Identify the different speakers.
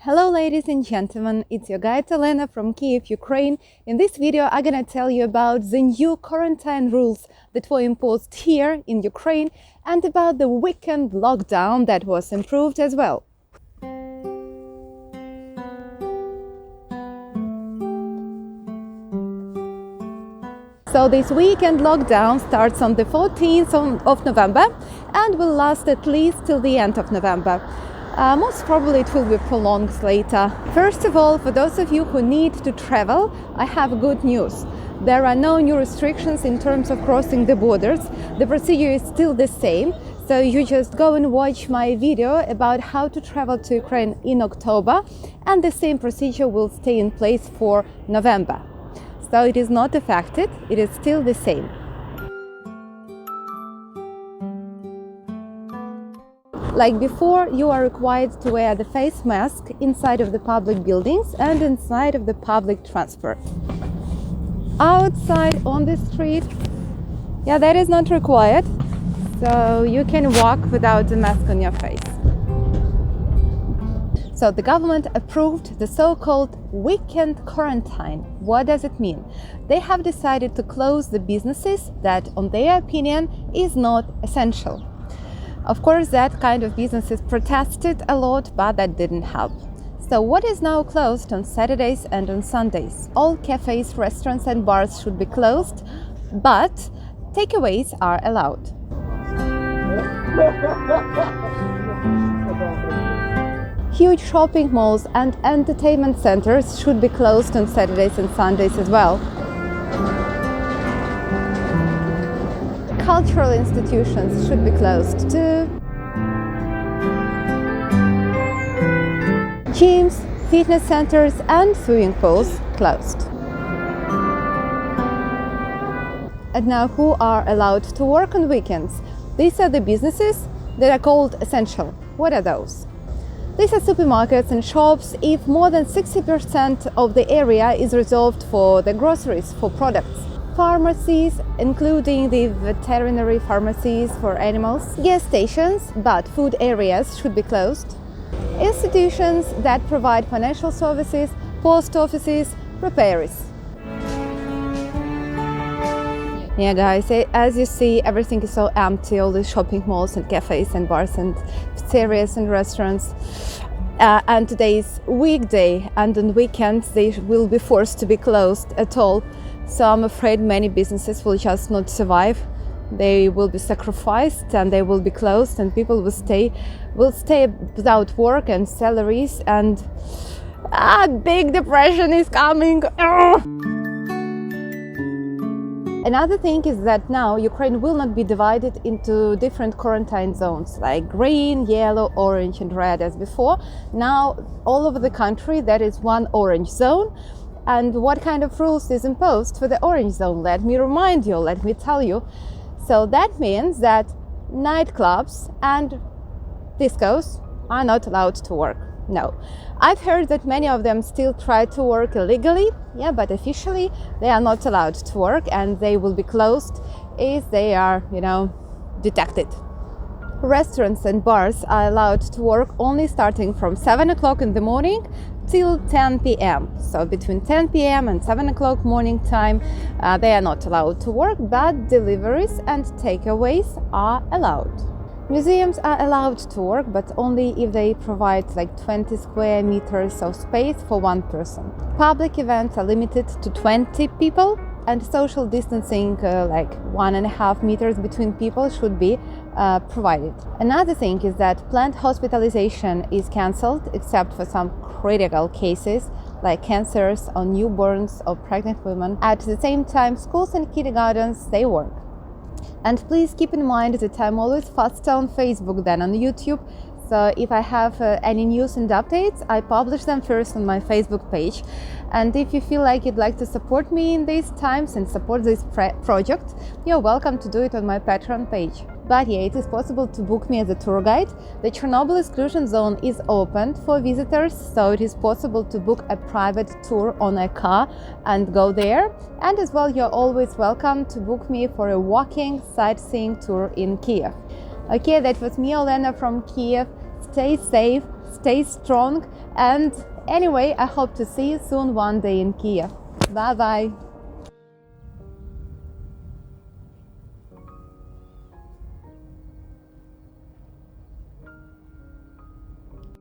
Speaker 1: Hello ladies and gentlemen, it's your guide Elena from Kyiv, Ukraine. In this video I'm gonna tell you about the new quarantine rules that were imposed here in Ukraine and about the weekend lockdown that was improved as well. So this weekend lockdown starts on the 14th of November and will last at least till the end of November. Most probably it will be prolonged later. First of all, for those of you who need to travel, I have good news. There are no new restrictions in terms of crossing the borders. The procedure is still the same. So you just go and watch my video about how to travel to Ukraine in October, and the same procedure will stay in place for November. So it is not affected, it is still the same. Like before, you are required to wear the face mask inside of the public buildings and inside of the public transport. Outside on the street, that is not required, so you can walk without the mask on your face. So the government approved the so-called weekend quarantine. What does it mean? They have decided to close the businesses that, on their opinion, is not essential. Of course, that kind of businesses protested a lot, but that didn't help. So what is now closed on Saturdays and on Sundays? All cafes, restaurants and bars should be closed, but takeaways are allowed. Huge shopping malls and entertainment centers should be closed on Saturdays and Sundays as well. Cultural institutions should be closed too. Gyms, fitness centers and swimming pools closed. And now, who are allowed to work on weekends? These are the businesses that are called essential. What are those? These are supermarkets and shops if more than 60% of the area is reserved for the groceries, for products. Pharmacies, including the veterinary pharmacies for animals. Gas stations, but food areas should be closed. Institutions that provide financial services, post offices, repairs. Yeah guys, as you see, everything is so empty, all the shopping malls and cafes and bars and pizzerias and restaurants. And today is weekday, and on weekends they will be forced to be closed at all. So I'm afraid many businesses will just not survive. They will be sacrificed and they will be closed, and people will stay without work and salaries, and big depression is coming. Another thing is that now Ukraine will not be divided into different quarantine zones like green, yellow, orange and red as before. Now all over the country there is one orange zone. And what kind of rules is imposed for the orange zone? Let me remind you, let me tell you. So that means that nightclubs and discos are not allowed to work. No. I've heard that many of them still try to work illegally, but officially they are not allowed to work, and they will be closed if they are, detected. Restaurants and bars are allowed to work only starting from 7 o'clock in the morning till 10 p.m. So between 10 p.m. and 7 o'clock morning time, they are not allowed to work, but deliveries and takeaways are allowed. Museums are allowed to work, but only if they provide like 20 square meters of space for one person. Public events are limited to 20 people, and social distancing, like 1.5 meters between people, should be provided. Another thing is that planned hospitalization is cancelled except for some critical cases like cancers or newborns or pregnant women. At the same time, schools and kindergartens, they work. And please keep in mind that I'm always faster on Facebook than on YouTube. So if I have any news and updates, I publish them first on my Facebook page. And if you feel like you'd like to support me in these times and support this project, you're welcome to do it on my Patreon page. But it is possible to book me as a tour guide. The Chernobyl exclusion zone is opened for visitors, so it is possible to book a private tour on a car and go there. And as well, you're always welcome to book me for a walking, sightseeing tour in Kyiv. Okay, that was me, Elena from Kyiv. Stay safe, stay strong, and anyway, I hope to see you soon one day in Kyiv. Bye bye.